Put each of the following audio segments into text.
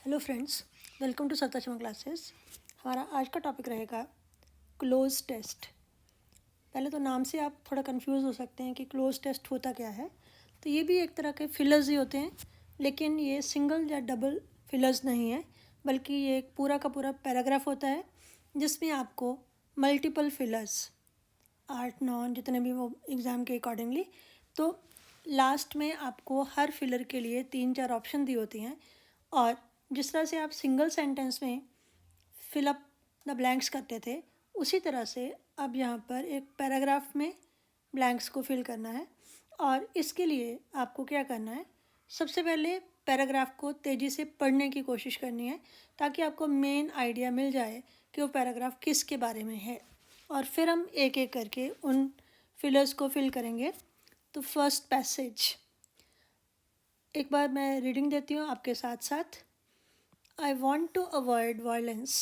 Hello friends, welcome to सत्ता Sharma classes. हमारा आज का टॉपिक रहेगा क्लोज टेस्ट। पहले तो नाम से आप थोड़ा कंफ्यूज हो सकते हैं कि क्लोज टेस्ट होता क्या है। तो ये भी एक तरह के फिलर्स ही होते हैं, लेकिन ये सिंगल या डबल फिलर्स नहीं है, बल्कि ये एक पूरा का पूरा पैराग्राफ होता है जिसमें आपको मल्टीपल फिलर्स 8 9 जितने भी वो एग्ज़ाम के अकॉर्डिंगली, तो लास्ट में आपको हर फिलर के लिए 3 4 ऑप्शन दी होती हैं। और जिस तरह से आप सिंगल सेंटेंस में फिलअप द ब्लैंक्स करते थे, उसी तरह से अब यहाँ पर एक पैराग्राफ में ब्लैंक्स को फिल करना है। और इसके लिए आपको क्या करना है, सबसे पहले पैराग्राफ को तेज़ी से पढ़ने की कोशिश करनी है ताकि आपको मेन आइडिया मिल जाए कि वो पैराग्राफ किसके बारे में है। और फिर हम एक एक करके उन फिलर्स को फिल करेंगे। तो फर्स्ट पैसेज एक बार मैं रीडिंग देती हूँ आपके साथ साथ। I want to avoid violence.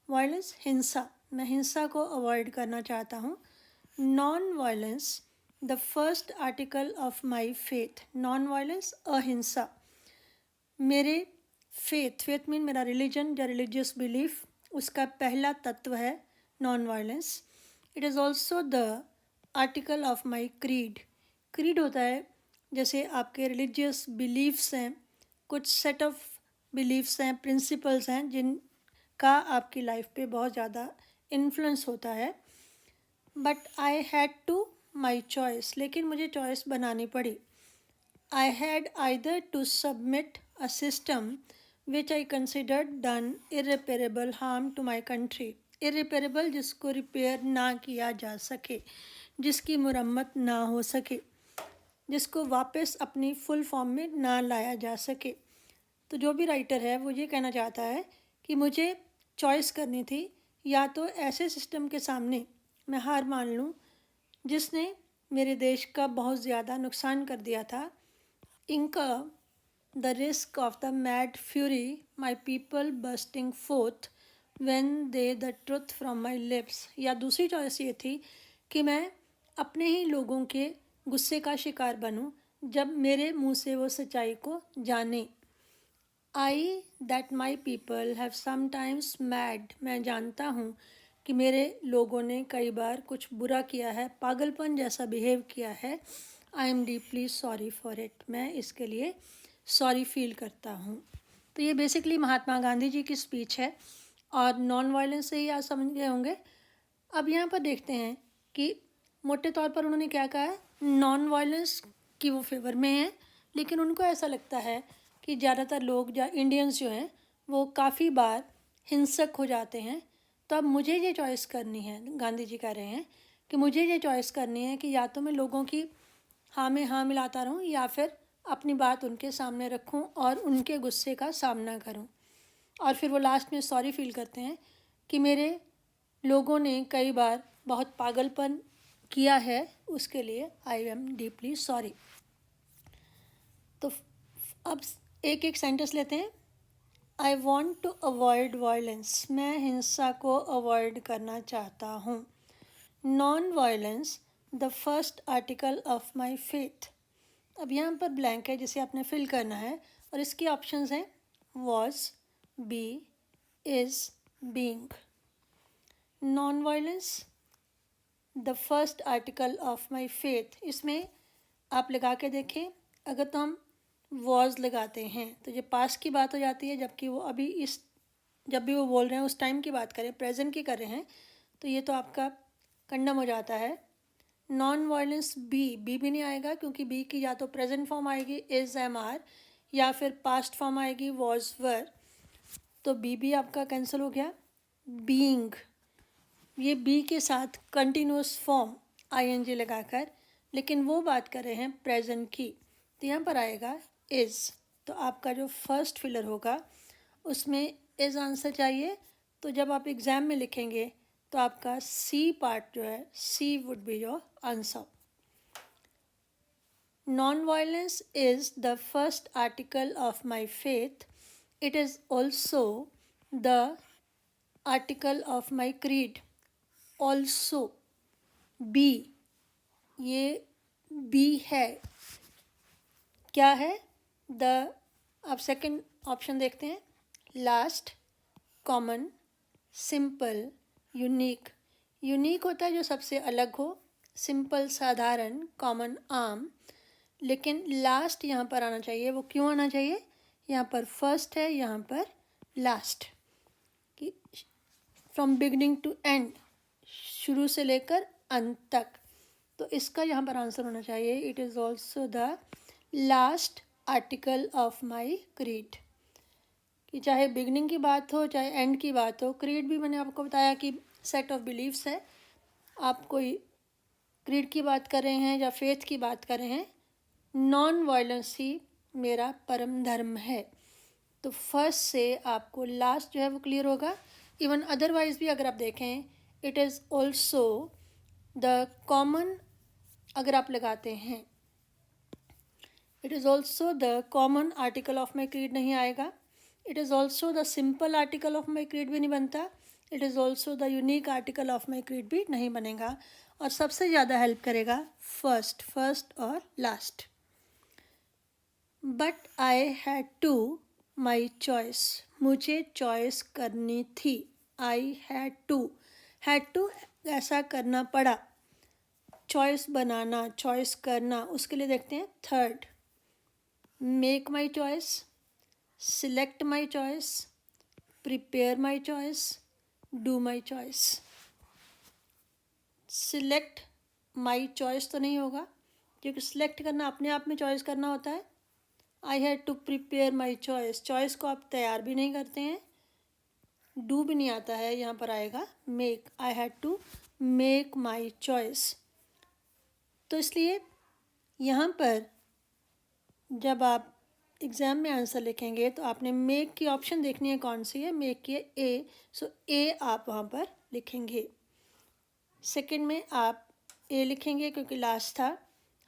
Violence हिंसा, मैं हिंसा को अवॉइड करना चाहता हूँ। Non violence the first article of my faith. Non violence अहिंसा, मेरे फेथ मीन मेरा रिलीजन या रिलीजियस बिलीफ, उसका पहला तत्व है non violence. It is also the article of my creed. Creed होता है जैसे आपके रिलीजियस बिलीफ्स हैं, कुछ सेट ऑफ बिलीफ्स हैं, प्रिंसिपल्स हैं जिनका आपकी लाइफ पे बहुत ज़्यादा इन्फ्लुएंस होता है। But I had to my choice, लेकिन मुझे चॉइस बनानी पड़ी। I had either to submit a system which I considered done irreparable harm to my country. Irreparable जिसको रिपेयर ना किया जा सके, जिसकी मुरम्मत ना हो सके, जिसको वापस अपनी फुल फॉर्म में ना लाया जा सके। तो जो भी राइटर है वो ये कहना चाहता है कि मुझे चॉइस करनी थी, या तो ऐसे सिस्टम के सामने मैं हार मान लूँ जिसने मेरे देश का बहुत ज़्यादा नुकसान कर दिया था, incur the risk of the mad fury, my people bursting forth when they the truth from my lips। या दूसरी चॉइस ये थी कि मैं अपने ही लोगों के गुस्से का शिकार बनूं जब मेरे मुंह से वो सच्चाई को जाने। I that my people have sometimes mad, मैं जानता हूँ कि मेरे लोगों ने कई बार कुछ बुरा किया है, पागलपन जैसा बिहेव किया है। I am deeply sorry for it, मैं इसके लिए सॉरी फील करता हूँ। तो ये बेसिकली महात्मा गांधी जी की स्पीच है और नॉन वायलेंस से ही आप समझ गए होंगे। अब यहाँ पर देखते हैं कि मोटे तौर पर उन्होंने क्या कहा है। नॉन वायलेंस की वो फेवर में है, लेकिन उनको ऐसा लगता है कि ज़्यादातर लोग या इंडियंस जो हैं वो काफ़ी बार हिंसक हो जाते हैं। तो अब मुझे ये चॉइस करनी है, गांधी जी कह रहे हैं कि मुझे ये चॉइस करनी है कि या तो मैं लोगों की हाँ में हाँ मिलाता रहूं या फिर अपनी बात उनके सामने रखूं और उनके गुस्से का सामना करूं। और फिर वो लास्ट में सॉरी फील करते हैं कि मेरे लोगों ने कई बार बहुत पागलपन किया है, उसके लिए आई एम डीपली सॉरी। तो अब एक एक सेंटेंस लेते हैं। I want to avoid violence, मैं हिंसा को अवॉइड करना चाहता हूँ। Non violence the first article of my faith. अब यहाँ पर ब्लैंक है जिसे आपने फिल करना है और इसके ऑप्शंस हैं was, be, is, being. Non violence the first article of my faith, इसमें आप लगा के देखें। अगर तो हम वॉज लगाते हैं तो ये पास्ट की बात हो जाती है, जबकि वो अभी इस जब भी वो बोल रहे हैं उस टाइम की बात करें, प्रेजेंट की कर रहे हैं, तो ये तो आपका कंडम हो जाता है। नॉन वायलेंस बी, बी भी नहीं आएगा क्योंकि बी की या तो प्रेजेंट फॉर्म आएगी इज एम आर या फिर पास्ट फॉर्म आएगी वॉज वर, तो बी भी आपका कैंसिल हो गया। बीइंग, ये बी के साथ कंटिन्यूस फॉर्म आईएनजी लगाकर, लेकिन वो बात कर रहे हैं प्रेजेंट की, तो यहाँ पर आएगा इज़। तो आपका जो फर्स्ट फिलर होगा उसमें इज़ आंसर चाहिए। तो जब आप एग्ज़ाम में लिखेंगे तो आपका सी पार्ट जो है, C would be your answer. Non violence is the first article of my faith. It is also the article of my creed. Also, B, ये बी है, क्या है द, आप सेकंड ऑप्शन देखते हैं last, common, simple, unique. Unique होता है जो सबसे अलग हो, सिंपल साधारण, कॉमन आम, लेकिन लास्ट यहाँ पर आना चाहिए। वो क्यों आना चाहिए? यहाँ पर फर्स्ट है, यहाँ पर लास्ट, कि फ्रॉम बिगनिंग टू एंड, शुरू से लेकर अंत तक। तो इसका यहाँ पर आंसर होना चाहिए it is also the last article of my creed. कि चाहे बिगनिंग की बात हो चाहे एंड की बात हो, क्रीड भी मैंने आपको बताया कि सेट ऑफ बिलीव्स है। आप कोई क्रीड की बात कर रहे हैं या फेथ की बात कर रहे हैं, नॉन वायलेंस ही मेरा परम धर्म है। तो फर्स्ट से आपको लास्ट जो है वो क्लियर होगा। इवन अदरवाइज भी अगर आप देखें, it is also the common, अगर आप लगाते हैं it is also the common article of my creed नहीं आएगा। It is also the simple article of my creed भी नहीं बनता। It is also the unique article of my creed भी नहीं बनेगा। और सबसे ज़्यादा हेल्प करेगा फर्स्ट और last. But I had to my choice, मुझे चॉइस करनी थी। आई हैड टू ऐसा करना पड़ा। चॉइस बनाना, चॉइस करना, उसके लिए देखते हैं third, make my choice, select my choice, prepare my choice, do my choice. Select my choice तो नहीं होगा, क्योंकि सिलेक्ट करना अपने आप में चॉइस करना होता है। I had to prepare my choice, choice को आप तैयार भी नहीं करते हैं। डू भी नहीं आता है, यहाँ पर आएगा make. I had to make my choice. तो इसलिए यहाँ पर जब आप एग्ज़ाम में आंसर लिखेंगे तो आपने मेक की ऑप्शन देखनी है कौन सी है, मेक की है ए, सो ए आप वहाँ पर लिखेंगे। सेकंड में आप ए लिखेंगे क्योंकि लास्ट था।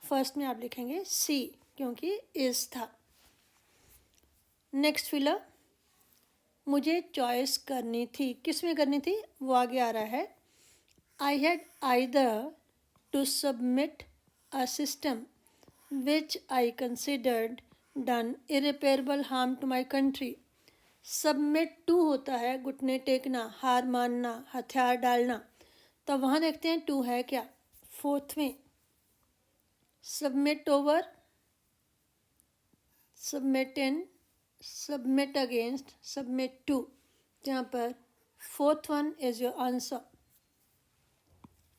फर्स्ट में आप लिखेंगे सी क्योंकि इज़ था। नेक्स्ट फिलर, मुझे चॉइस करनी थी, किस में करनी थी वो आगे आ रहा है। I had either to submit a system which I considered done irreparable harm to my country. Submit to होता है घुटने टेकना, हार मानना, हथियार डालना। तो वहाँ देखते हैं टू है क्या। फोर्थ में submit over, submit in, submit against, submit to. यहाँ पर fourth one is your answer.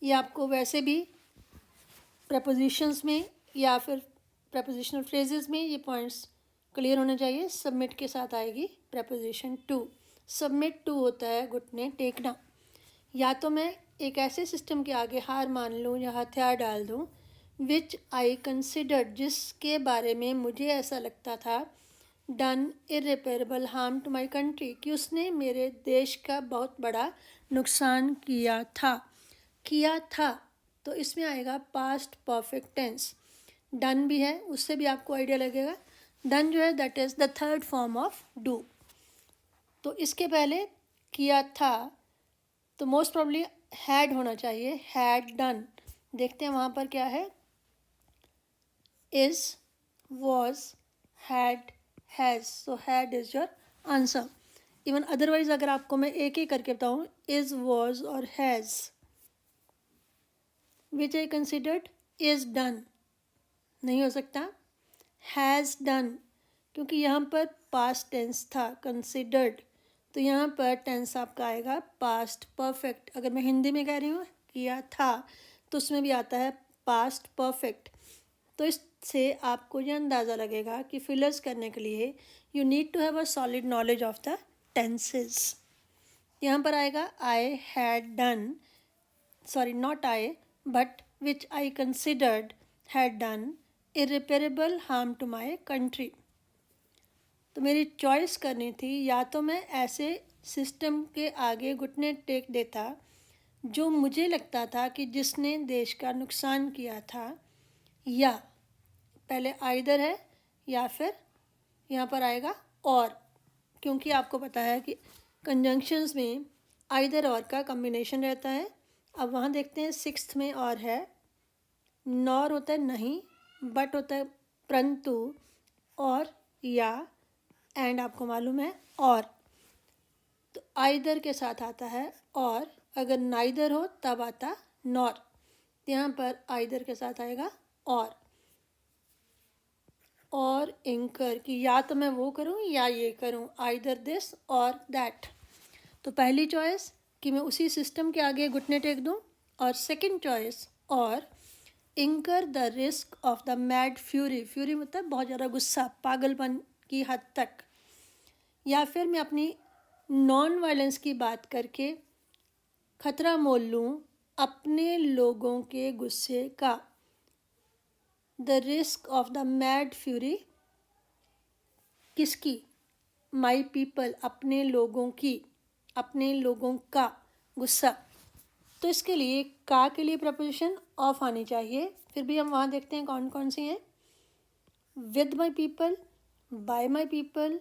ये आपको वैसे भी प्रपोजिशंस में या फिर प्रपोजिशनल फ्रेजेस में ये पॉइंट्स क्लियर होने चाहिए। सबमिट के साथ आएगी प्रपोजिशन टू। सबमिट टू होता है घुटने टेकना। या तो मैं एक ऐसे सिस्टम के आगे हार मान लूँ या हथियार डाल दूँ, विच आई कंसिडर्ड, जिसके बारे में मुझे ऐसा लगता था, done irreparable harm to my country, कि उसने मेरे देश का बहुत बड़ा नुकसान किया था। तो इसमें आएगा पास्ट परफेक्ट टेंस। डन भी है, उससे भी आपको आइडिया लगेगा। डन जो है that is the third form of do. तो इसके पहले किया था तो मोस्ट प्रॉब्ली हैड होना चाहिए, हैड डन। देखते हैं वहाँ पर क्या है, is, was, had, has. So had is your answer. Even otherwise अगर आपको मैं एक ही करके बताऊँ, इज़, वॉज और has, which I considered is done, नहीं हो सकता। हैज़ डन, क्योंकि यहाँ पर पास्ट टेंस था, कंसिडर्ड, तो यहाँ पर टेंस आपका आएगा पास्ट परफेक्ट। अगर मैं हिंदी में कह रही हूँ किया था, तो उसमें भी आता है पास्ट परफेक्ट। तो इससे आपको ये अंदाज़ा लगेगा कि फिलर्स करने के लिए you need to have a solid knowledge of the tenses. यहाँ पर आएगा I had done, sorry not I but which I considered had done irreparable harm to my country. तो मेरी चॉइस करनी थी, या तो मैं ऐसे सिस्टम के आगे घुटने टेक देता जो मुझे लगता था कि जिसने देश का नुकसान किया था, या पहले आइदर है या फिर यहाँ पर आएगा और, क्योंकि आपको पता है कि कंजंक्शंस में आइदर और का कम्बिनेशन रहता है। अब वहाँ देखते हैं सिक्स्थ में और है, नॉर होता है नहीं, बट होता है परंतु, और या, एंड आपको मालूम है और। तो आइदर के साथ आता है और, अगर नाइदर हो तब आता नॉर। यहाँ पर आइदर के साथ आएगा और एंकर कि या तो मैं वो करूँ या ये करूँ, आइदर दिस और दैट। तो पहली चॉइस कि मैं उसी सिस्टम के आगे घुटने टेक दूँ, और सेकंड चॉइस और इंकर the risk of the mad fury, fury मतलब बहुत ज़्यादा गुस्सा, पागलपन की हद तक, या फिर मैं अपनी नॉन वायलेंस की बात करके खतरा मोल लूँ अपने लोगों के गुस्से का। The risk of the mad fury किसकी? माई पीपल, अपने लोगों की, अपने लोगों का गुस्सा। तो इसके लिए का के लिए प्रपोजिशन ऑफ आनी चाहिए। फिर भी हम वहाँ देखते हैं कौन कौन सी हैं। With my people, bye my people,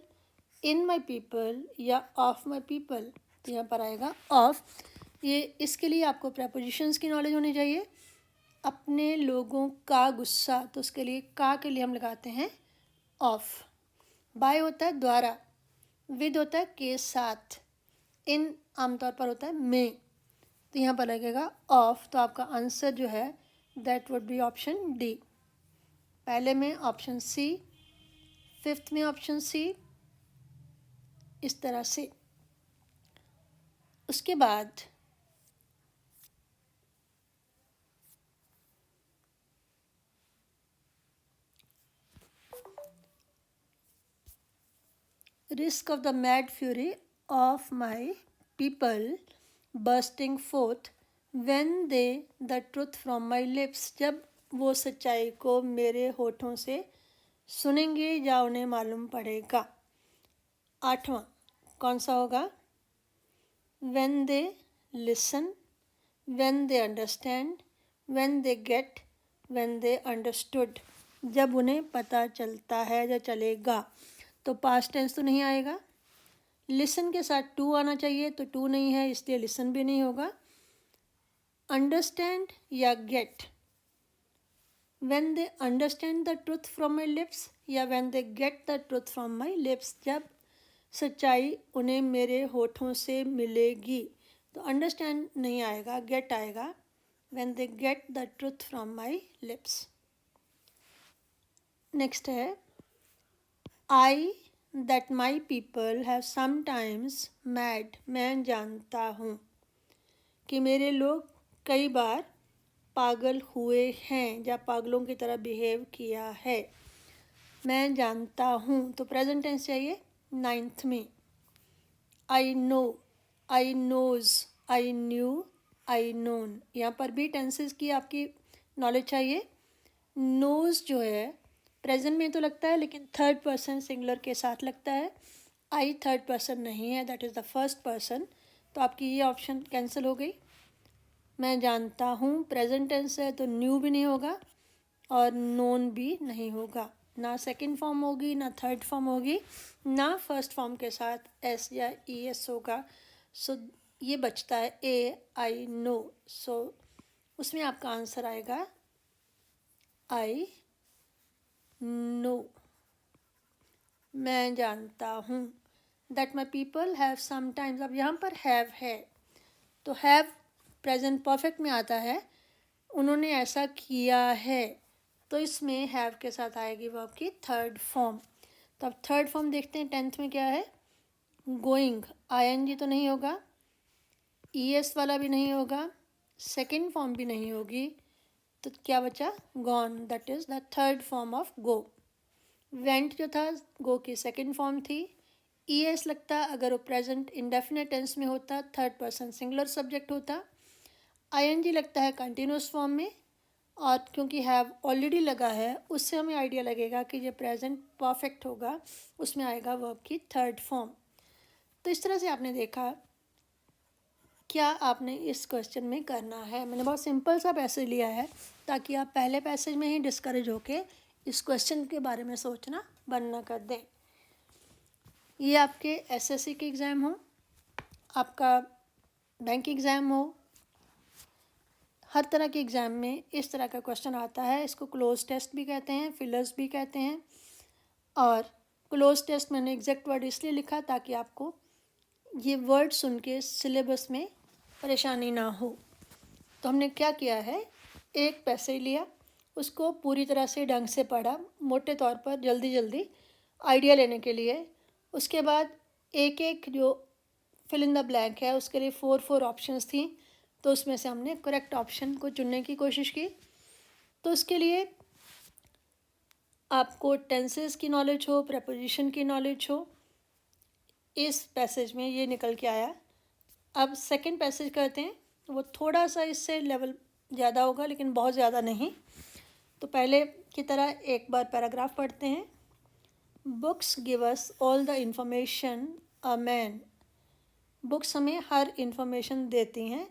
in my people या ऑफ माई पीपल। तो यहाँ पर आएगा ऑफ। ये इसके लिए आपको प्रपोजिशंस की नॉलेज होनी चाहिए। अपने लोगों का गुस्सा, तो उसके लिए का के लिए हम लगाते हैं ऑफ। बाय होता है द्वारा, विद होता है के साथ, इन आमतौर पर होता है में। तो यहाँ पर लगेगा ऑफ। तो आपका आंसर जो है that would be option D. पहले में ऑप्शन सी, फिफ्थ में ऑप्शन सी, इस तरह से। उसके बाद risk of the mad fury of my people bursting forth when they the truth from my lips, जब वो सच्चाई को मेरे होठों से सुनेंगे या उन्हें मालूम पड़ेगा। आठवां कौन सा होगा? when they listen, when they understand, when they get, when they understood, जब उन्हें पता चलता है या चलेगा। तो पास्ट टेंस तो नहीं आएगा। लिसन के साथ टू आना चाहिए, तो टू नहीं है इसलिए लिसन भी नहीं होगा। अंडरस्टैंड या get, when they understand the truth from my lips या when they get the truth from my lips, जब सच्चाई उन्हें मेरे होठों से मिलेगी। तो अंडरस्टैंड नहीं आएगा, गेट आएगा। When they get the truth from my lips. Next है I that my people have sometimes mad, मैं जानता हूँ कि मेरे लोग कई बार पागल हुए हैं या पागलों की तरह बिहेव किया है। मैं जानता हूँ तो प्रेजेंट टेंस चाहिए। नाइन्थ में I know, I knows, I knew, I known. यहाँ पर भी टेंसेस की आपकी नॉलेज चाहिए। नोज जो है प्रेजेंट में तो लगता है लेकिन थर्ड पर्सन सिंगुलर के साथ लगता है। आई थर्ड पर्सन नहीं है, that is the first person. तो आपकी ये ऑप्शन कैंसिल हो गई। मैं जानता हूँ प्रेजेंट टेंस है तो न्यू भी नहीं होगा और नोन भी नहीं होगा। ना सेकंड फॉर्म होगी, ना थर्ड फॉर्म होगी, ना फर्स्ट फॉर्म के साथ एस या ई एस होगा। सो ये बचता है ए आई नो। सो उसमें आपका आंसर आएगा आई नो, मैं जानता हूँ। That my people have sometimes, अब यहाँ पर हैव है तो हैव प्रेजेंट परफेक्ट में आता है, उन्होंने ऐसा किया है। तो इसमें हैव के साथ आएगी वो आपकी थर्ड फॉर्म। तो अब थर्ड फॉर्म देखते हैं टेंथ में क्या है। गोइंग, आई एन जी तो नहीं होगा, ई एस वाला भी नहीं होगा, सेकेंड फॉर्म भी नहीं होगी, तो क्या बचा? Gone, that is the third form of go. Went जो था गो की सेकेंड फॉर्म थी। ई एस लगता अगर वो प्रेजेंट इंडेफिनेट टेंस में होता, थर्ड पर्सन सिंगुलर सब्जेक्ट होता। आई एन जी लगता है कंटिन्यूस फॉर्म में, और क्योंकि हैव ऑलरेडी लगा है उससे हमें आइडिया लगेगा कि ये प्रेजेंट परफेक्ट होगा, उसमें आएगा वर्ब की थर्ड फॉर्म। तो इस तरह से आपने देखा क्या आपने इस क्वेश्चन में करना है। मैंने बहुत सिंपल सा पैसेज लिया है ताकि आप पहले पैसेज में ही डिस्करेज होके इस क्वेश्चन के बारे में सोचना बंद न कर दें। ये आपके एसएससी के एग्ज़ाम हो, आपका बैंक एग्ज़ाम हो, हर तरह के एग्ज़ाम में इस तरह का क्वेश्चन आता है। इसको क्लोज टेस्ट भी कहते हैं, फिलर्स भी कहते हैं। और क्लोज टेस्ट मैंने एग्जैक्ट वर्ड इसलिए लिखा ताकि आपको ये वर्ड सुन के सिलेबस में परेशानी ना हो। तो हमने क्या किया है, एक पैसेज लिया, उसको पूरी तरह से ढंग से पढ़ा, मोटे तौर पर जल्दी जल्दी आइडिया लेने के लिए। उसके बाद एक एक जो फिल इन द ब्लैंक है उसके लिए 4 ऑप्शंस थी, तो उसमें से हमने करेक्ट ऑप्शन को चुनने की कोशिश की। तो उसके लिए आपको टेंसेस की नॉलेज हो, प्रेपोजिशन की नॉलेज हो, इस पैसेज में ये निकल के आया। अब सेकंड पैसेज करते हैं, वो थोड़ा सा इससे लेवल ज़्यादा होगा लेकिन बहुत ज़्यादा नहीं। तो पहले की तरह एक बार पैराग्राफ पढ़ते हैं। Books give us all the information a man. Books हमें हर इंफॉर्मेशन देती हैं।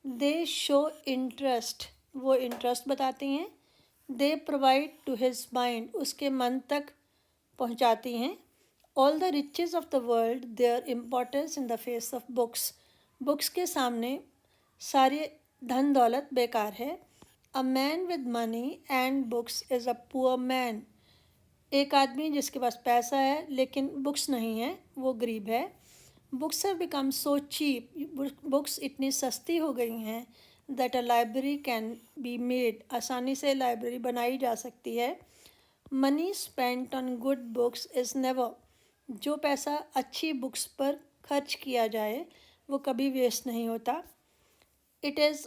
दे शो इंटरेस्ट, वो इंटरेस्ट बताती हैं। They provide to his mind, उसके मन तक पहुंचाती हैं। All the riches of the world their importance in the face of books, books के सामने सारे धन दौलत बेकार है। A man with money and books is a poor man, एक आदमी जिसके पास पैसा है लेकिन बुक्स नहीं है वो गरीब है। Books have become so cheap, books इतनी सस्ती हो गई हैं। That a library can be made, आसानी से लाइब्रेरी बनाई जा सकती है। Money spent on good books is never, जो पैसा अच्छी बुक्स पर खर्च किया जाए वो कभी वेस्ट नहीं होता। It is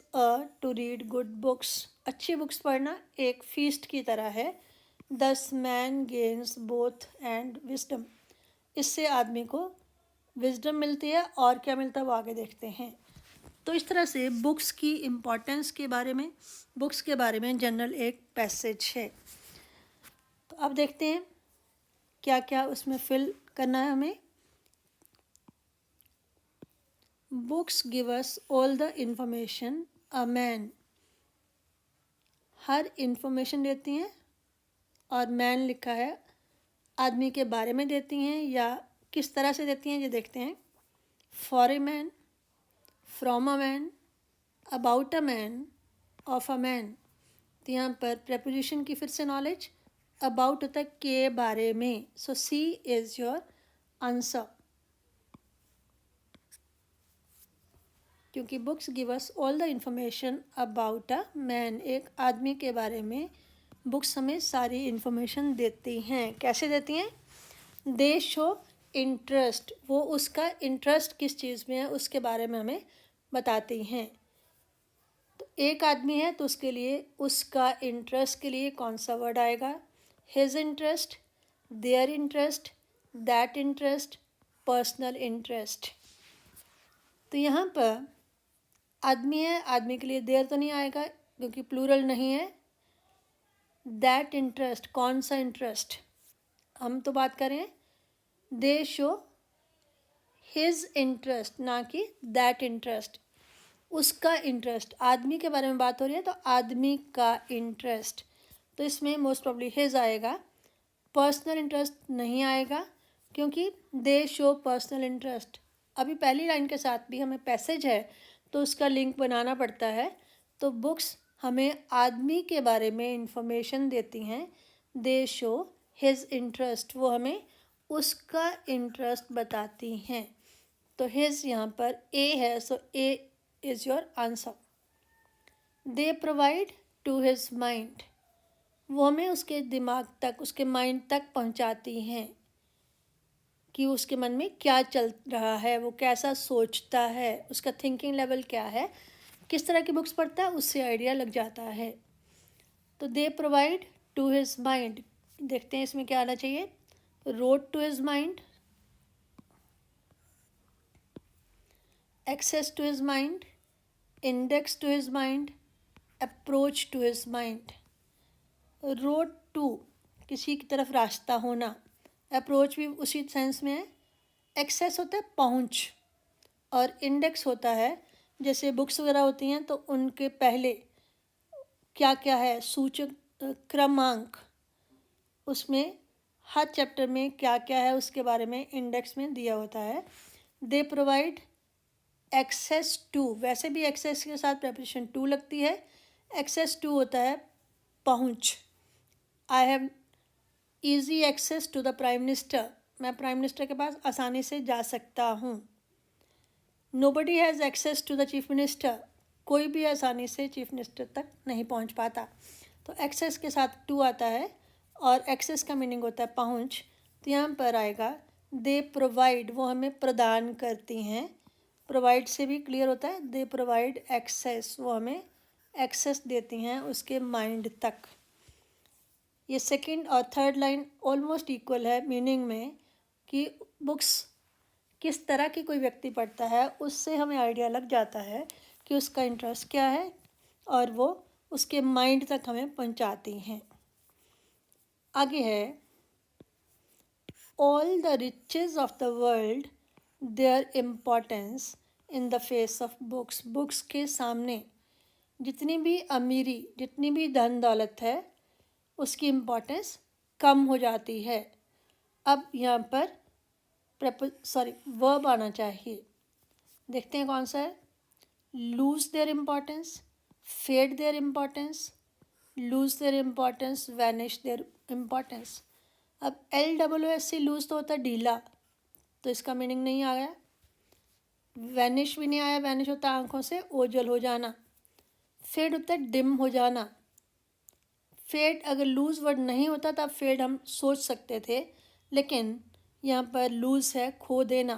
to read good books, अच्छी बुक्स पढ़ना एक फीस्ट की तरह है। Thus man gains both and wisdom, इससे आदमी को विजडम मिलती है, और क्या मिलता है वो आगे देखते हैं। तो इस तरह से बुक्स की इम्पोर्टेंस के बारे में, बुक्स के बारे में जनरल एक पैसेज है। तो अब देखते हैं क्या क्या उसमें फिल करना है हमें। Books give us all the information a man, her information देती हैं, और मैन लिखा है आदमी के बारे में देती हैं या किस तरह से देती हैं ये देखते हैं। For a man, from a man, about a man, of a man. तो यहाँ पर प्रेपोजिशन की फिर से नॉलेज, अबाउट होता है के बारे में, सो सी इज़ योर आंसर, क्योंकि books give us all the information about a man, एक आदमी के बारे में बुक्स हमें सारी इन्फॉर्मेशन देती हैं। कैसे देती हैं? दे शो इंटरेस्ट, वो उसका इंटरेस्ट किस चीज़ में है उसके बारे में हमें बताती हैं। तो एक आदमी है तो उसके लिए उसका इंटरेस्ट के लिए कौन सा वर्ड आएगा? His interest, their interest, that interest, personal interest. तो यहाँ पर आदमी है, आदमी के लिए देयर तो नहीं आएगा क्योंकि प्लूरल नहीं है। दैट इंटरेस्ट, कौन सा इंटरेस्ट? हम तो बात करें दे शो हिज इंटरेस्ट, ना कि दैट इंटरेस्ट, उसका इंटरेस्ट। आदमी के बारे में बात हो रही है तो आदमी का इंटरेस्ट, तो इसमें मोस्ट प्रॉब्ली हिज आएगा। पर्सनल इंटरेस्ट नहीं आएगा क्योंकि दे शो पर्सनल इंटरेस्ट। अभी पहली लाइन के साथ भी हमें पैसेज है तो उसका लिंक बनाना पड़ता है। तो बुक्स हमें आदमी के बारे में इंफॉर्मेशन देती हैं। दे शो हिज इंटरेस्ट, वो हमें उसका इंटरेस्ट बताती हैं। तो हिज यहाँ पर ए है, so A is your answer. They provide to his mind, वो हमें उसके दिमाग तक, उसके माइंड तक पहुँचाती हैं कि उसके मन में क्या चल रहा है, वो कैसा सोचता है, उसका थिंकिंग लेवल क्या है, किस तरह की बुक्स पढ़ता है, उससे आइडिया लग जाता है। तो they provide to his mind, देखते हैं इसमें क्या आना चाहिए। Road to his mind, access to his mind, index to his mind, approach to his mind. Road to, किसी की तरफ रास्ता होना, अप्रोच भी उसी सेंस में है। एक्सेस होता है पहुंच, और इंडेक्स होता है जैसे बुक्स वगैरह होती हैं तो उनके पहले क्या क्या है, सूचक क्रमांक, उसमें हर चैप्टर में क्या क्या है उसके बारे में इंडेक्स में दिया होता है। दे प्रोवाइड एक्सेस टू, वैसे भी एक्सेस के साथ प्रेपोजिशन टू लगती है। एक्सेस टू होता है पहुंच। I have easy access to the prime minister, मैं प्राइम मिनिस्टर के पास आसानी से जा सकता हूँ। Nobody has access to the chief minister, कोई भी आसानी से चीफ मिनिस्टर तक नहीं पहुंच पाता। तो एक्सेस के साथ टू आता है और एक्सेस का मीनिंग होता है पहुंच। तो यहाँ पर आएगा दे प्रोवाइड, वो हमें प्रदान करती हैं। प्रोवाइड से भी क्लियर होता है, दे प्रोवाइड एक्सेस, वो हमें एक्सेस देती हैं उसके माइंड तक। ये सेकंड और थर्ड लाइन ऑलमोस्ट इक्वल है मीनिंग में कि बुक्स किस तरह की कोई व्यक्ति पढ़ता है उससे हमें आइडिया लग जाता है कि उसका इंटरेस्ट क्या है और वो उसके माइंड तक हमें पहुंचाती हैं। आगे है all the riches of the world their importance in the face of books, books के सामने जितनी भी अमीरी, जितनी भी धन दौलत है उसकी इम्पोर्टेंस कम हो जाती है। अब यहाँ पर वर्ब आना चाहिए, देखते हैं कौन सा है। Lose their importance, fade their importance, lose their importance, vanish their importance. अब LWS लूज तो होता है ढीला, तो इसका मीनिंग नहीं आ गया। वैनिश भी नहीं आया, वैनिश होता है आंखों से ओझल हो जाना। फेड होता है डिम हो जाना। फेड अगर लूज़ वर्ड नहीं होता तब फेड हम सोच सकते थे, लेकिन यहाँ पर लूज़ है खो देना,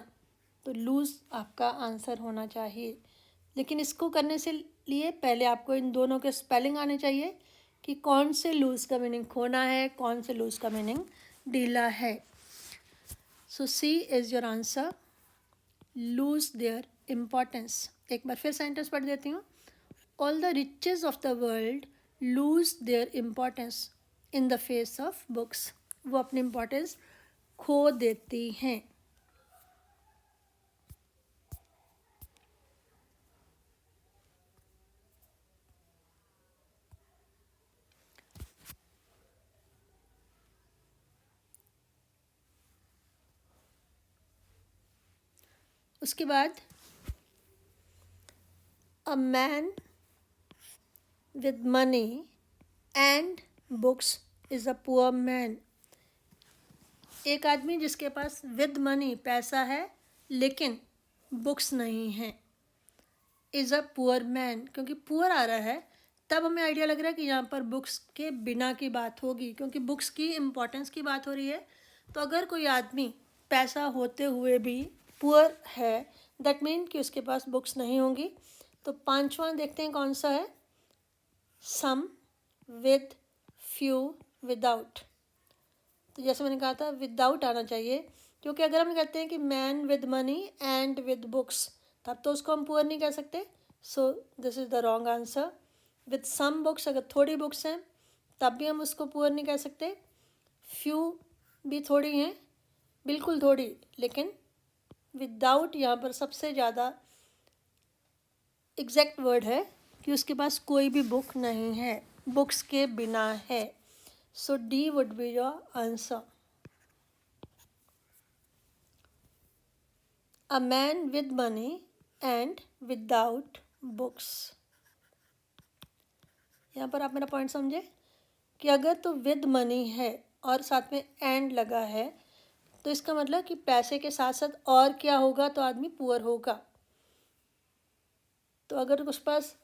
तो लूज़ आपका आंसर होना चाहिए। लेकिन इसको करने से लिए पहले आपको इन दोनों के स्पेलिंग आने चाहिए कि कौन से लूज़ का मीनिंग खोना है, कौन से लूज़ का मीनिंग ढीला है। So C is your answer, lose their importance. एक बार फिर सेंटेंस पढ़ देती हूँ। All the riches of the world lose their importance in the face of books, वो अपनी इम्पोर्टेंस खो देती हैं। उसके बाद a man with money and books is a poor man. एक आदमी जिसके पास विद मनी पैसा है लेकिन बुक्स नहीं हैं, इज़ अ पुअर मैन। क्योंकि पुअर आ रहा है तब हमें आइडिया लग रहा है कि यहाँ पर बुक्स के बिना की बात होगी, क्योंकि बुक्स की इम्पोर्टेंस की बात हो रही है। तो अगर कोई आदमी पैसा होते हुए भी पुअर है, दैट मीन कि उसके पास बुक्स नहीं होंगी। तो पांचवा देखते हैं कौन सा है, सम, विद, फ्यू, विदाउट। तो जैसे मैंने कहा था विदाउट आना चाहिए, क्योंकि अगर हम कहते हैं कि man with money and with books, तब तो उसको हम पुअर नहीं कह सकते। So this is the wrong answer. With some books, अगर थोड़ी बुक्स हैं तब भी हम उसको पुअर नहीं कह सकते। फ्यू भी थोड़ी हैं, बिल्कुल थोड़ी, लेकिन विदाउट यहाँ पर सबसे ज़्यादा एग्जैक्ट वर्ड है कि उसके पास कोई भी बुक नहीं है, बुक्स के बिना है। So D would be your answer. A man with money and without books. यहाँ पर आप मेरा पॉइंट समझे कि अगर तो विद मनी है और साथ में एंड लगा है, तो इसका मतलब कि पैसे के साथ साथ और क्या होगा तो आदमी पुअर होगा। तो अगर उसके पास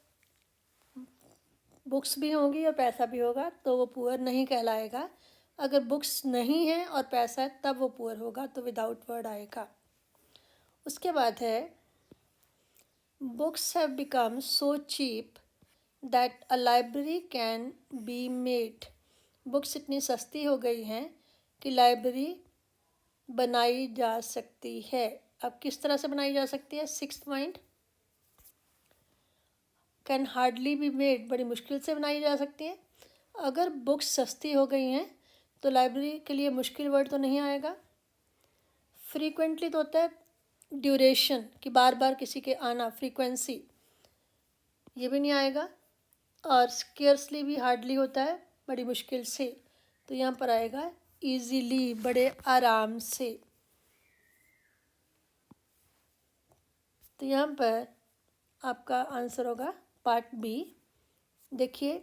बुक्स भी होंगी और पैसा भी होगा तो वो पुअर नहीं कहलाएगा। अगर बुक्स नहीं है और पैसा है तब वो पुअर होगा, तो विदाउट वर्ड आएगा। उसके बाद है books have become so cheap that a library can be made. Books इतनी सस्ती हो गई हैं कि लाइब्रेरी बनाई जा सकती है। अब किस तरह से बनाई जा सकती है, sixth point, can hardly be made, बड़ी मुश्किल से बनाई जा सकती है। अगर बुक्स सस्ती हो गई हैं तो लाइब्रेरी के लिए मुश्किल वर्ड तो नहीं आएगा। फ्रीक्वेंटली तो होता है ड्यूरेशन, कि बार बार किसी के आना, फ्रीक्वेंसी, ये भी नहीं आएगा। और स्केर्सली भी हार्डली होता है बड़ी मुश्किल से, तो यहाँ पर आएगा ईजीली, बड़े आराम से। तो यहाँ पर आपका आंसर होगा पार्ट बी। देखिए,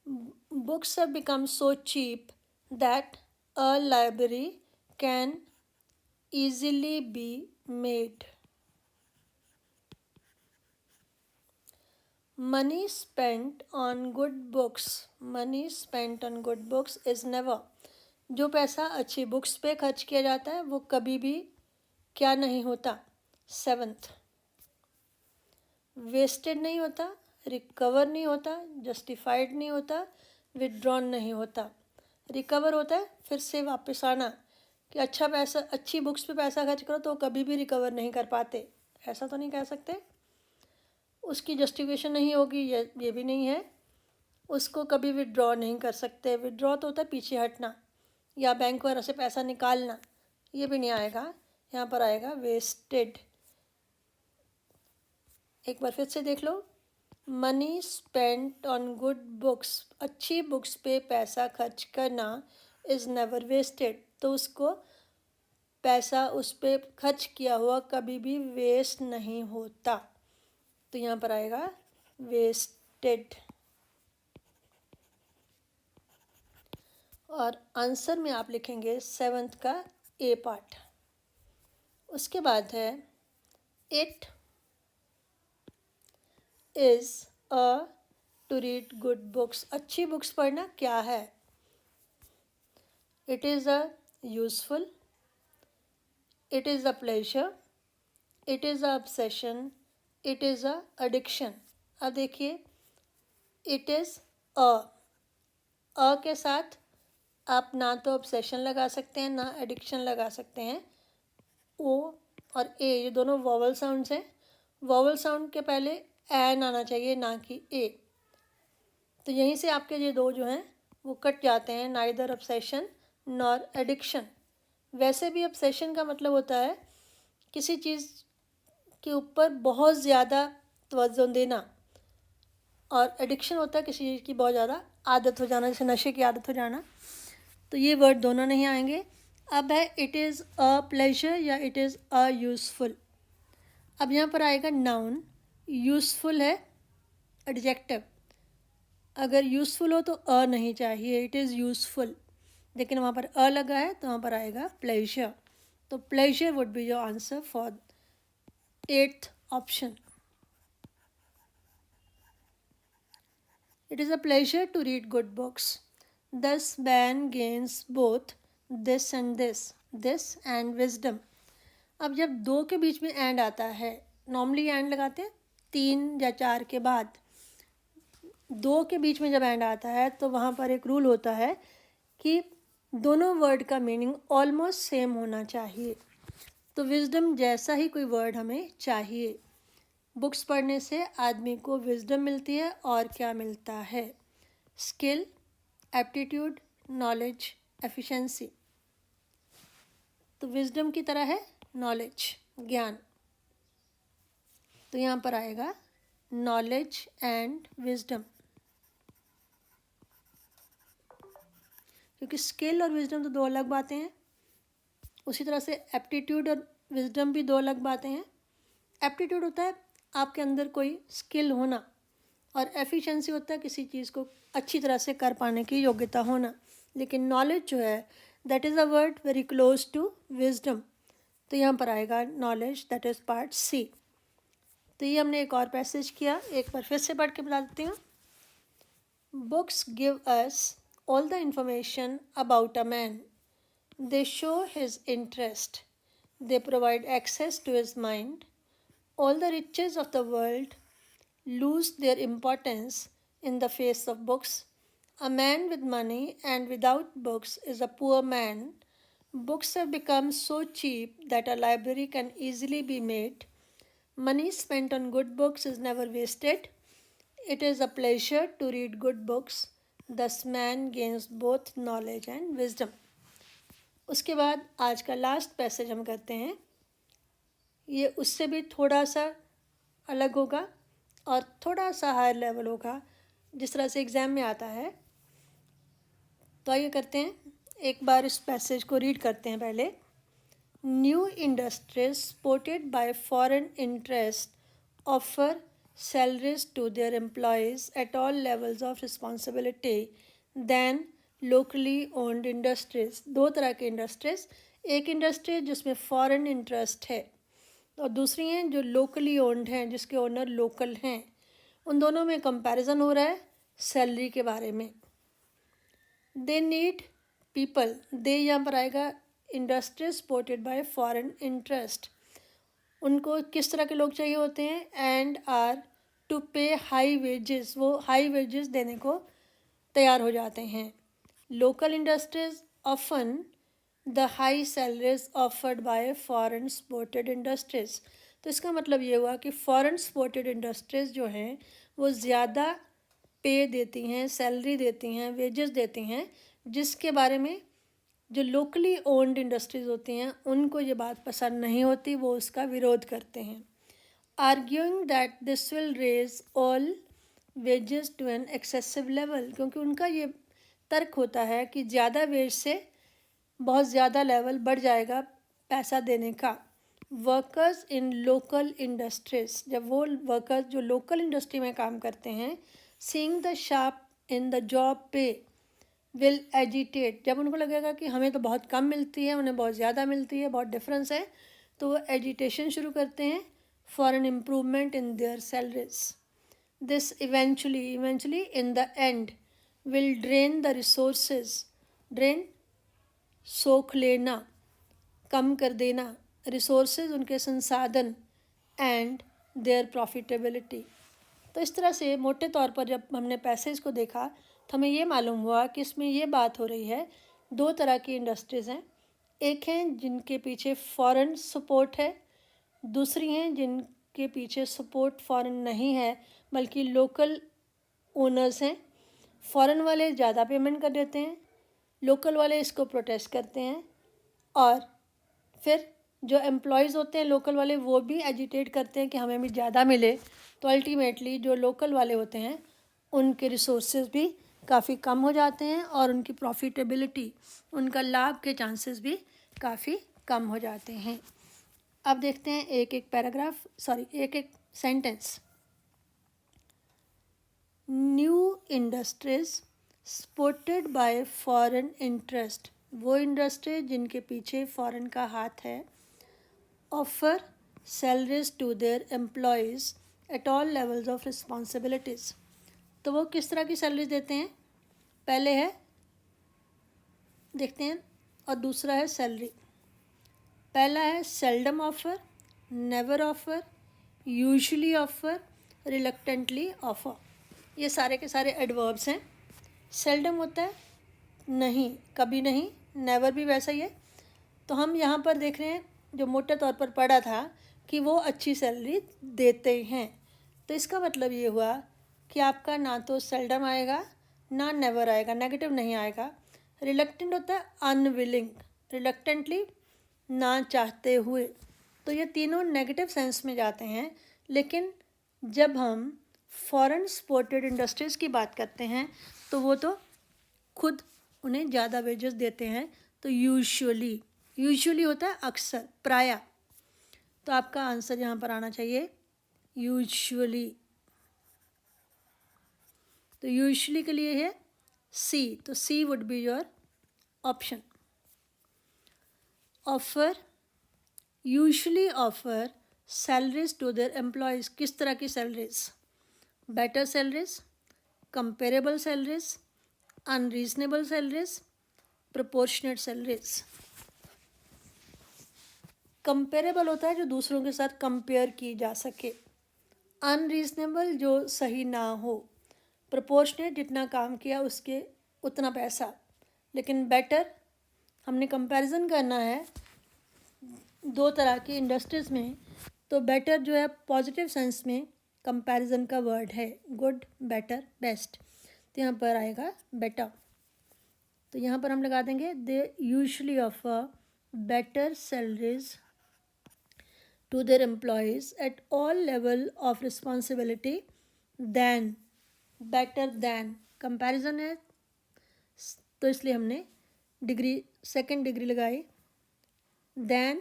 books have become so cheap that a library can easily be made. Money spent on good books, money spent on good books is never, जो पैसा अच्छी बुक्स पे खर्च किया जाता है वो कभी भी क्या नहीं होता। 7th, वेस्टेड नहीं होता, रिकवर नहीं होता, जस्टिफाइड नहीं होता, विदड्रॉन नहीं होता। रिकवर होता है फिर से वापस आना, कि अच्छा पैसा, अच्छी बुक्स पे पैसा खर्च करो तो कभी भी रिकवर नहीं कर पाते, ऐसा तो नहीं कह सकते। उसकी जस्टिफिकेशन नहीं होगी, ये भी नहीं है। उसको कभी विदड्रॉ नहीं कर सकते, विदड्रॉ तो होता है पीछे हटना या बैंक वगैरह से पैसा निकालना, ये भी नहीं आएगा। यहाँ पर आएगा वेस्टेड। एक बार फिर से देख लो, money spent on good books, अच्छी बुक्स पे पैसा खर्च करना, इज़ नेवर वेस्टेड, तो उसको पैसा उस पर खर्च किया हुआ कभी भी वेस्ट नहीं होता, तो यहाँ पर आएगा वेस्टेड। और आंसर में आप लिखेंगे 7th का ए पार्ट। उसके बाद है it is a to read good books, अच्छी बुक्स पढ़ना क्या है। It is a useful, it is a pleasure, it is a obsession, it is a addiction. अब देखिए, इट इज़ अ के साथ आप ना तो ऑब्सेशन लगा सकते हैं ना एडिक्शन लगा सकते हैं। ओ और ए ये दोनों वॉवल साउंड्स हैं, वॉवल साउंड के पहले एन आना चाहिए ना कि ए, तो यहीं से आपके ये दो जो हैं वो कट जाते हैं, नाइदर ऑब्सेशन नॉर एडिक्शन। वैसे भी ऑब्सेशन का मतलब होता है किसी चीज़ के ऊपर बहुत ज़्यादा तवज्जो देना, और एडिक्शन होता है किसी चीज़ की बहुत ज़्यादा आदत हो जाना, जैसे नशे की आदत हो जाना। तो ये वर्ड दोनों नहीं आएंगे। अब है इट इज़ अ प्लेजर या इट इज़ अ यूज़फुल। अब यहाँ पर आएगा नाउन, यूज़फुल है एडजेक्टिव, अगर यूज़फुल हो तो अ नहीं चाहिए, इट इज़ यूज़फुल, लेकिन वहाँ पर अ लगा है तो वहाँ पर आएगा प्लेजर, तो pleasure would be your answer for 8th option. It is a pleasure to read good books. Thus man gains both this and this and wisdom. अब जब दो के बीच में एंड आता है, नॉर्मली एंड लगाते हैं 3 या 4 के बाद, दो के बीच में जब एंड आता है तो वहाँ पर एक रूल होता है कि दोनों वर्ड का मीनिंग ऑलमोस्ट सेम होना चाहिए। तो विजडम जैसा ही कोई वर्ड हमें चाहिए। बुक्स पढ़ने से आदमी को विजडम मिलती है, और क्या मिलता है, स्किल, एप्टीट्यूड, नॉलेज, एफिशिएंसी। तो विजडम की तरह है नॉलेज, ज्ञान, तो यहाँ पर आएगा नॉलेज एंड विजडम, क्योंकि स्किल और विजडम तो दो अलग बातें हैं। उसी तरह से एप्टीट्यूड और विजडम भी दो अलग बातें हैं। एप्टीट्यूड होता है आपके अंदर कोई स्किल होना, और एफिशिएंसी होता है किसी चीज़ को अच्छी तरह से कर पाने की योग्यता होना। लेकिन नॉलेज जो है that is a word very close to wisdom, तो यहाँ पर आएगा knowledge, that is part C. तो ये हमने एक और पैसेज किया, एक बार फिर से पढ़ के बता देती हूँ। Books give us all the information about a man, they show his interest, they provide access to his mind. All the riches of the world lose their importance in the face of books. A man with money and without books is a poor man. Books have become so cheap that a library can easily be made. Money spent on good books is never wasted. It is a pleasure to read good books. Thus man gains both knowledge and wisdom. उसके बाद आज का last passage हम करते हैं, ये उससे भी थोड़ा सा अलग होगा और थोड़ा सा हायर लेवल होगा, जिस तरह से एग्ज़ाम में आता है। तो आइए करते हैं, एक बार इस पैसेज को रीड करते हैं पहले। New industries supported by foreign interest offer salaries to their employees at all levels of responsibility than locally owned industries. दो तरह के इंडस्ट्रीज, एक इंडस्ट्री जिसमें फॉरेन इंटरेस्ट है और दूसरी हैं जो लोकली ओन्ड हैं, जिसके ओनर लोकल हैं। उन दोनों में कंपैरिजन हो रहा है सैलरी के बारे में। दे नीड पीपल, दे यहाँ पर आएगा industry supported by foreign interest. उनको किस तरह के लोग चाहिए होते हैं, and are to pay high wages, वो हाई वेजेस देने को तैयार हो जाते हैं। Local industries often the high salaries offered by foreign supported industries. तो इसका मतलब ये हुआ कि फॉरेन सपोर्टेड इंडस्ट्रीज जो हैं वो ज़्यादा पे देती हैं, सैलरी देती हैं, वेजेस देती हैं, जिसके बारे में जो लोकली ओन्ड इंडस्ट्रीज़ होती हैं उनको ये बात पसंद नहीं होती, वो उसका विरोध करते हैं। Arguing that this will raise all wages to an excessive level, क्योंकि उनका ये तर्क होता है कि ज़्यादा वेज से बहुत ज़्यादा लेवल बढ़ जाएगा पैसा देने का। वर्कर्स इन लोकल इंडस्ट्रीज, जब वो वर्कर्स जो लोकल इंडस्ट्री में काम करते हैं, seeing the sharp in the job पे विल एजिटेट, जब उनको लगेगा कि हमें तो बहुत कम मिलती है, उन्हें बहुत ज़्यादा मिलती है, बहुत डिफरेंस है, तो वो एजिटेशन शुरू करते हैं for an improvement in their salaries. This eventually in the end will drain the resources, drain सोख लेना, कम कर देना, रिसोर्सेज उनके संसाधन, एंड देयर प्रॉफिटेबिलिटी। तो इस तरह से मोटे तौर पर जब हमने पैसेज को देखा तो हमें ये मालूम हुआ कि इसमें ये बात हो रही है, दो तरह की इंडस्ट्रीज़ हैं। एक हैं जिनके पीछे फॉरेन सपोर्ट है, दूसरी हैं जिनके पीछे सपोर्ट फॉरेन नहीं है बल्कि लोकल ओनर्स हैं। फॉरेन वाले ज़्यादा पेमेंट कर देते हैं, लोकल वाले इसको प्रोटेस्ट करते हैं, और फिर जो एम्प्लॉयज़ होते हैं लोकल वाले वो भी एजिटेट करते हैं कि हमें भी ज़्यादा मिले। तो अल्टीमेटली जो लोकल वाले होते हैं उनके रिसोर्सेज भी काफ़ी कम हो जाते हैं और उनकी प्रॉफिटेबिलिटी, उनका लाभ के चांसेस भी काफ़ी कम हो जाते हैं। अब देखते हैं एक एक sentence. New industries supported by foreign interest, वो इंडस्ट्री जिनके पीछे फॉरेन का हाथ है, offer salaries to their employees at all levels of responsibilities. तो वो किस तरह की सैलरी देते हैं, पहले है देखते हैं, और दूसरा है सैलरी। पहला है seldom offer, never offer, usually offer, reluctantly offer. ये सारे के सारे एडवर्ब्स हैं। सेल्डम होता है नहीं, कभी नहीं, नेवर भी वैसा ही है। तो हम यहाँ पर देख रहे हैं जो मोटे तौर पर पढ़ा था कि वो अच्छी सैलरी देते हैं। तो इसका मतलब ये हुआ कि आपका ना तो सेल्डम आएगा ना नेवर आएगा, नेगेटिव नहीं आएगा। रिलक्टेंट होता है अनविलिंग, रिलक्टेंटली ना चाहते हुए। तो ये तीनों नेगेटिव सेंस में जाते हैं। लेकिन जब हम फॉरेन सपोर्टेड इंडस्ट्रीज़ की बात करते हैं तो वो तो खुद उन्हें ज़्यादा वेजेस देते हैं। तो यूजुअली होता है अक्सर, प्रायः। तो आपका आंसर यहाँ पर आना चाहिए यूजुअली। तो यूजुअली के लिए है सी, तो C would be your option. Offer, usually offer salaries to their employees, किस तरह की salaries, better salaries, comparable salaries, unreasonable salaries, proportionate salaries. Comparable होता है जो दूसरों के साथ कंपेयर की जा सके, अनरीजनेबल जो सही ना हो, प्रोपोर्शनेट जितना काम किया उसके उतना पैसा। लेकिन बेटर, हमने कंपैरिजन करना है दो तरह की इंडस्ट्रीज़ में, तो बेटर जो है पॉजिटिव सेंस में कंपैरिजन का वर्ड है, गुड, बेटर, बेस्ट। तो यहाँ पर आएगा बेटर। तो यहाँ पर हम लगा देंगे they usually offer better salaries to their employees at all level of responsibility than, better than, comparison है तो इसलिए हमने डिग्री, सेकंड डिग्री लगाई। then,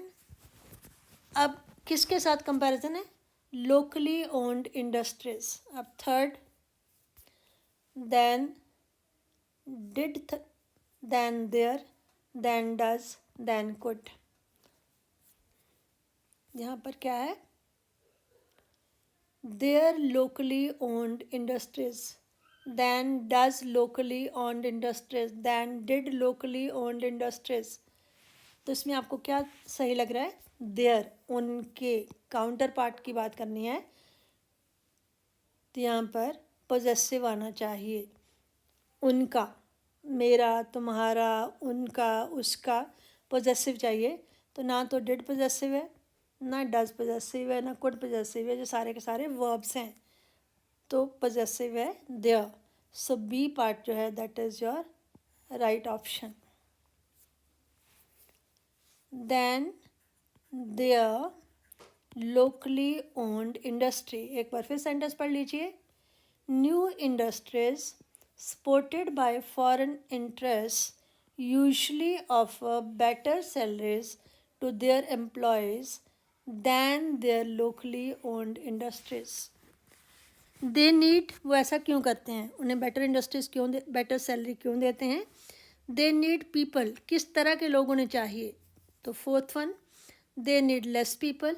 अब किसके साथ कंपैरिजन है, लोकली ओन्ड इंडस्ट्रीज। अब third, then, did, then there, then does, then could। यहाँ पर क्या है, their locally owned industries, than does locally owned industries, than did locally owned industries. तो इसमें आपको क्या सही लग रहा है? देयर, उनके, काउंटर पार्ट की बात करनी है तो यहाँ पर पोजेसिव आना चाहिए। उनका, मेरा, तुम्हारा, उनका, उसका, पोजेसिव चाहिए। तो ना तो डिड पोजेसिव है, ना डज पोजेसिव है, ना कुड पोजेसिव है, जो सारे के सारे वर्ब्स हैं। तो पोजेसिव है देयर। सो बी पार्ट जो है that is your right option. Then their locally owned industry, एक बार फिर सेंटेंस पढ़ लीजिए। न्यू इंडस्ट्रीज supported by foreign interests usually offer better salaries to their employees than their locally owned industries. They need, वो ऐसा क्यों करते हैं, उन्हें बेटर इंडस्ट्रीज क्यों बेटर सैलरी क्यों देते हैं? दे नीड पीपल, किस तरह के लोग उन्हें चाहिए? तो fourth one, they need less people,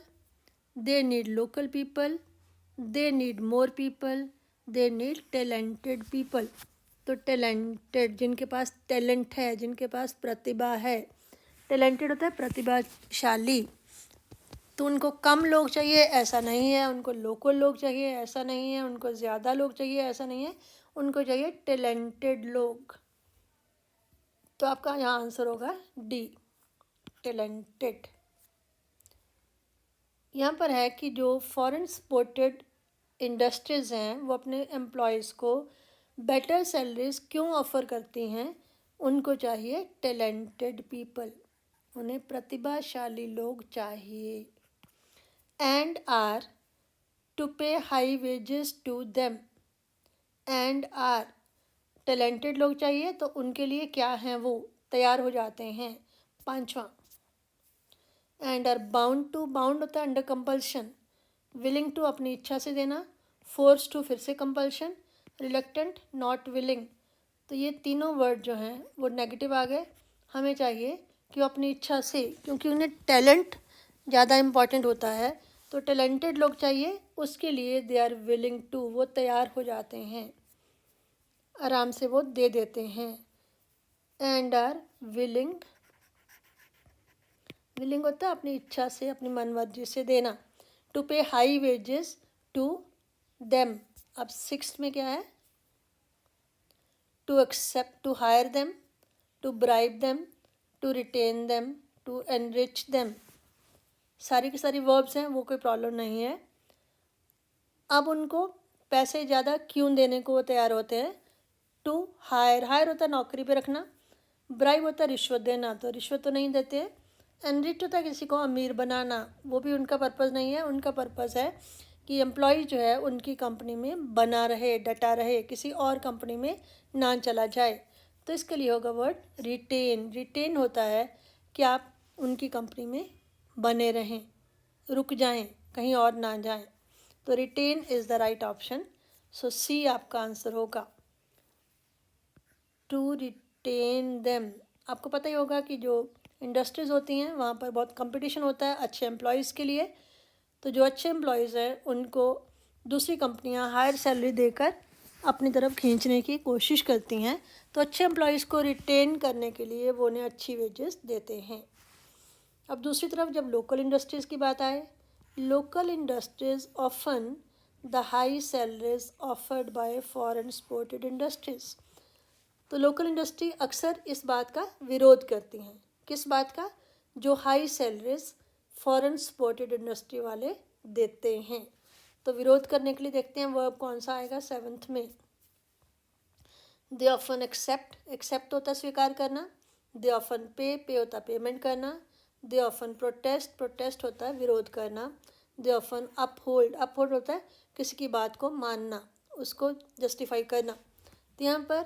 they need local people, they need more people, they need talented people. तो टैलेंटेड, जिनके पास टैलेंट है, जिनके पास प्रतिभा है। टैलेंटेड होता है प्रतिभाशाली। तो उनको कम लोग चाहिए ऐसा नहीं है, उनको लोकल लोग चाहिए ऐसा नहीं है, उनको ज़्यादा लोग चाहिए ऐसा नहीं है, उनको चाहिए टैलेंटेड लोग। तो आपका यहाँ आंसर होगा डी, टैलेंटेड। यहाँ पर है कि जो फॉरेन सपोर्टेड इंडस्ट्रीज़ हैं वो अपने एम्प्लॉयज़ को बेटर सैलरीज क्यों ऑफ़र करती हैं? उनको चाहिए टैलेंटेड पीपल, उन्हें प्रतिभाशाली लोग चाहिए। And are to pay high wages to them, and are, talented लोग चाहिए तो उनके लिए क्या हैं, वो तैयार हो जाते हैं। पांचवा, and are bound to, bound होता है अंडर कंपल्शन, विलिंग टू अपनी इच्छा से देना, फोर्स टू फिर से कंपल्शन, रिलक्टेंट, नॉट विलिंग। तो ये तीनों वर्ड जो हैं वो नेगेटिव आ गए। हमें चाहिए कि वो अपनी इच्छा से, क्योंकि उन्हें टैलेंट ज़्यादा इम्पॉर्टेंट होता है, तो टैलेंटेड लोग चाहिए, उसके लिए दे आर विलिंग टू, वो तैयार हो जाते हैं, आराम से वो दे देते हैं। एंड आर विलिंग, विलिंग होता है अपनी इच्छा से, अपनी मनमर्जी से देना। To pay high wages to them. अब सिक्स्थ में क्या है? To accept, to hire them, to bribe them, to retain them, to enrich them. सारी की सारी वर्ब्स हैं, वो कोई प्रॉब्लम नहीं है। अब उनको पैसे ज़्यादा क्यों देने को वो तैयार होते हैं? टू हायर, हायर होता है नौकरी पे रखना, ब्राइब होता है रिश्वत देना, तो रिश्वत तो नहीं देते हैं। एनरिच होता है किसी को अमीर बनाना, वो भी उनका पर्पज़ नहीं है। उनका पर्पज़ है कि एम्प्लॉय जो है उनकी कंपनी में बना रहे, डटा रहे, किसी और कंपनी में ना चला जाए। तो इसके लिए होगा वर्ड रिटेन। रिटेन होता है कि आप उनकी कंपनी में बने रहें, रुक जाएं, कहीं और ना जाएं। तो retain is the right option. So C आपका आंसर होगा, टू रिटेन देम। आपको पता ही होगा कि जो इंडस्ट्रीज़ होती हैं वहाँ पर बहुत कंपटीशन होता है अच्छे एम्प्लॉयज़ के लिए। तो जो अच्छे एम्प्लॉयज़ हैं उनको दूसरी कंपनियां हायर सैलरी देकर अपनी तरफ खींचने की कोशिश करती हैं। तो अच्छे एम्प्लॉयज़ को रिटेन करने के लिए वो उन्हें अच्छी वेजेस देते हैं। अब दूसरी तरफ जब लोकल इंडस्ट्रीज़ की बात आए, local industries often the high salaries offered by foreign supported industries. तो लोकल इंडस्ट्री अक्सर इस बात का विरोध करती हैं। किस बात का? जो high salaries foreign supported industry वाले देते हैं। तो विरोध करने के लिए देखते हैं वर्ब कौन सा आएगा सेवन्थ में। दे ऑफन एक्सेप्ट, एक्सेप्ट होता है स्वीकार करना। दे ऑफन पे, पे होता है पेमेंट करना। दे ऑफन प्रोटेस्ट, प्रोटेस्ट होता है विरोध करना। दे ऑफन अपहोल्ड, अपहोल्ड होता है किसी की बात को मानना, उसको जस्टिफाई करना। तो यहाँ पर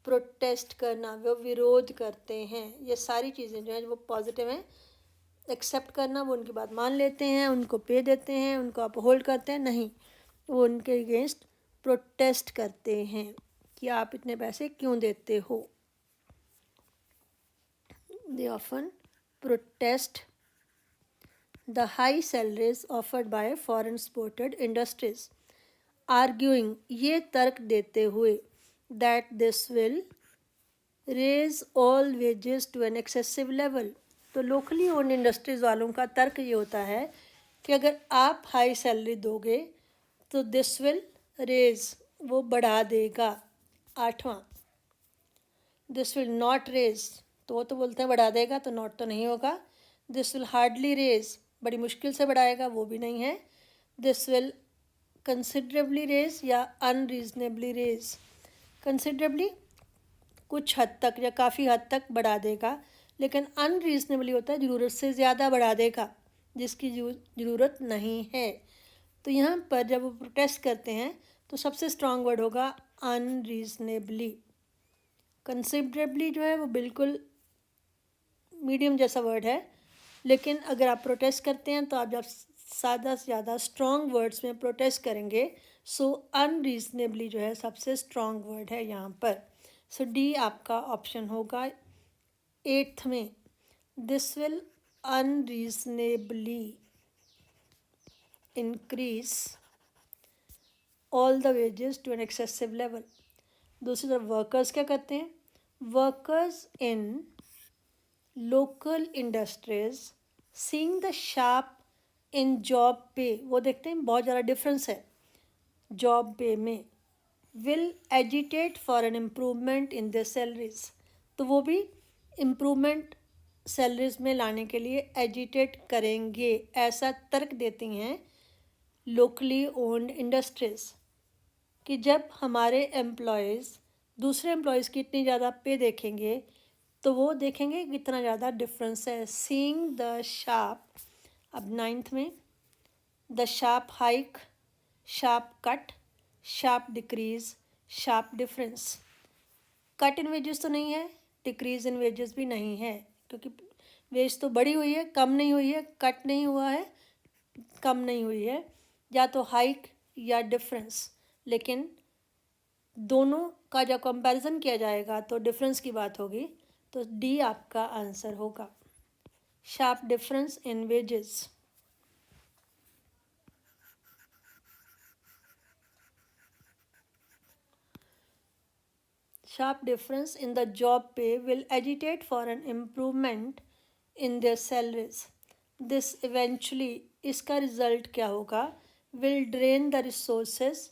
प्रोटेस्ट करना, वो विरोध करते हैं। ये सारी चीज़ें जो हैं वो पॉजिटिव हैं। एक्सेप्ट करना, वो उनकी बात मान लेते हैं, उनको पे देते हैं, उनको अपहोल्ड करते हैं, नहीं, वो उनके अगेंस्ट प्रोटेस्ट करते हैं कि आप इतने पैसे क्यों देते हो। They often protest the high salaries offered by foreign supported industries. Arguing, ये तर्क देते हुए, that this will raise all wages to an excessive level. तो लोकली ओन्ड इंडस्ट्रीज वालों का तर्क ये होता है कि अगर आप हाई सैलरी दोगे तो दिस विल रेज, वो बढ़ा देगा। 8वां, दिस विल नॉट रेज, तो वो तो बोलते हैं बढ़ा देगा, तो नॉट तो नहीं होगा। दिस विल हार्डली रेज, बड़ी मुश्किल से बढ़ाएगा, वो भी नहीं है। दिस विल कंसिडरेबली रेज या अनरीजनेबली रेज। कंसिडरेबली कुछ हद तक या काफ़ी हद तक बढ़ा देगा, लेकिन अनरीजनेबली होता है ज़रूरत से ज़्यादा बढ़ा देगा, जिसकी ज़रूरत नहीं है। तो यहाँ पर जब वो प्रोटेस्ट करते हैं तो सबसे स्ट्रॉन्ग वर्ड होगा अनरीजनेबली। कंसिडरेबली जो है वो बिल्कुल मीडियम जैसा वर्ड है, लेकिन अगर आप प्रोटेस्ट करते हैं तो आप जब ज़्यादा से ज़्यादा स्ट्रॉन्ग वर्ड्स में प्रोटेस्ट करेंगे, सो अनरीजनेबली जो है सबसे स्ट्रॉन्ग वर्ड है यहाँ पर। सो डी आपका ऑप्शन होगा 8th में। This will unreasonably increase all the wages to an excessive level. दूसरी तरफ वर्कर्स क्या करते हैं? Workers in local industries seeing the sharp in job pay, वो देखते हैं बहुत ज़्यादा डिफरेंस है जॉब पे में। Will agitate for an improvement in their salaries, तो वो भी इम्प्रूवमेंट सैलरीज में लाने के लिए एजिटेट करेंगे, ऐसा तर्क देती हैं लोकली ओन्ड इंडस्ट्रीज कि जब हमारे एम्प्लॉयज़ दूसरे एम्प्लॉयज़ की इतनी ज़्यादा पे देखेंगे तो वो देखेंगे कितना ज़्यादा डिफरेंस है। सीइंग द शार्प, अब 9th में, the sharp hike, sharp cut, sharp decrease, sharp difference. Cut in wages तो नहीं है, डिक्रीज इन वेजेस भी नहीं है, क्योंकि वेज तो बढ़ी हुई है, कम नहीं हुई है। कट नहीं हुआ है, कम नहीं हुई है, या तो हाइक या डिफरेंस। लेकिन दोनों का जब कंपैरिजन किया जाएगा तो डिफरेंस की बात होगी, तो डी आपका आंसर होगा, sharp difference in wages. Sharp difference in the job pay will agitate for an improvement in their salaries. This eventually, इसका रिजल्ट क्या होगा? Will drain the resources,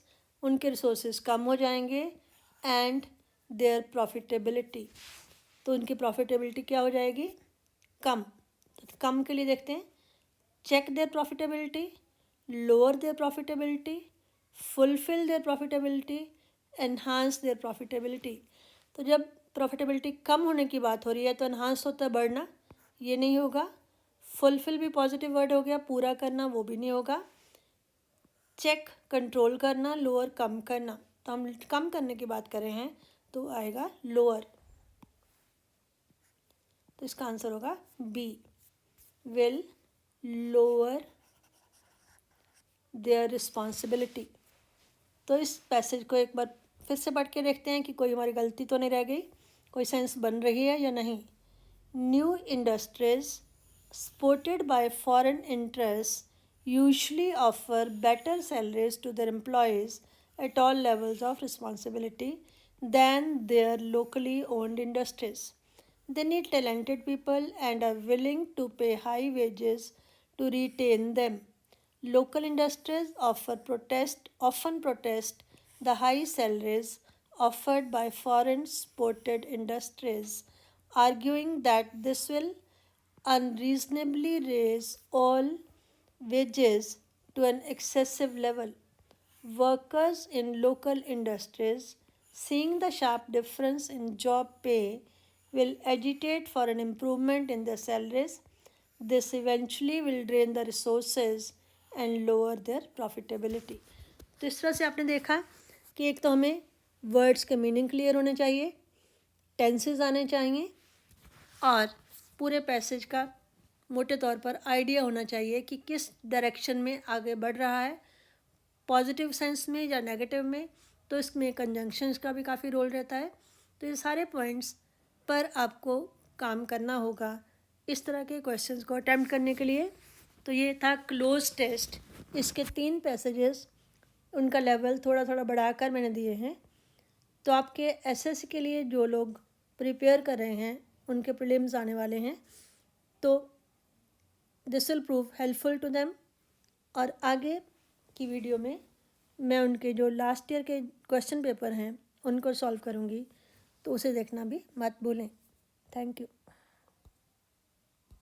उनके resources कम हो जाएंगे, and their profitability, तो उनकी profitability क्या हो जाएगी? कम। तो कम के लिए देखते हैं, check their profitability, lower their profitability, fulfill their profitability, enhance their profitability। तो जब प्रॉफिटेबिलिटी कम होने की बात हो रही है तो एनहांस होता है बढ़ना, ये नहीं होगा। फुलफिल भी पॉजिटिव वर्ड हो गया, पूरा करना वो भी नहीं होगा। चेक कंट्रोल करना, लोअर कम करना, तो हम कम करने की बात कर रहे हैं तो आएगा लोअर, तो इसका आंसर होगा B, will lower their responsibility. तो इस पैसेज को एक बार फिर से पढ़ के देखते हैं कि कोई हमारी गलती तो नहीं रह गई, कोई सेंस बन रही है या नहीं। New industries supported by foreign interest usually offer better salaries to their employees at all levels of responsibility than their locally owned industries. They need talented people and are willing to pay high wages to retain them. Local industries often protest the high salaries offered by foreign supported industries, arguing that this will unreasonably raise all wages to an excessive level. Workers in local industries, seeing the sharp difference in job pay, will agitate for an improvement in their salaries. This eventually will drain the resources and lower their profitability. तो इस तरह से आपने देखा कि एक तो हमें वर्ड्स के मीनिंग क्लियर होने चाहिए, टेंसेस आने चाहिए, और पूरे पैसेज का मोटे तौर पर आइडिया होना चाहिए कि किस डायरेक्शन में आगे बढ़ रहा है, पॉजिटिव सेंस में या नेगेटिव में। तो इसमें कंजंक्शंस का भी काफ़ी रोल रहता है। तो ये सारे पॉइंट्स पर आपको काम करना होगा इस तरह के क्वेश्चंस को अटेम्प्ट करने के लिए। तो ये था क्लोज टेस्ट, इसके 3 पैसेजेस उनका लेवल थोड़ा थोड़ा बढ़ाकर मैंने दिए हैं। तो आपके एसएससी के लिए जो लोग प्रिपेयर कर रहे हैं, उनके प्रीलिम्स आने वाले हैं, तो this will prove helpful to them. और आगे की वीडियो में मैं उनके जो लास्ट ईयर के क्वेश्चन पेपर हैं उनको सॉल्व करूँगी, तो उसे देखना भी मत भूलें। Thank you.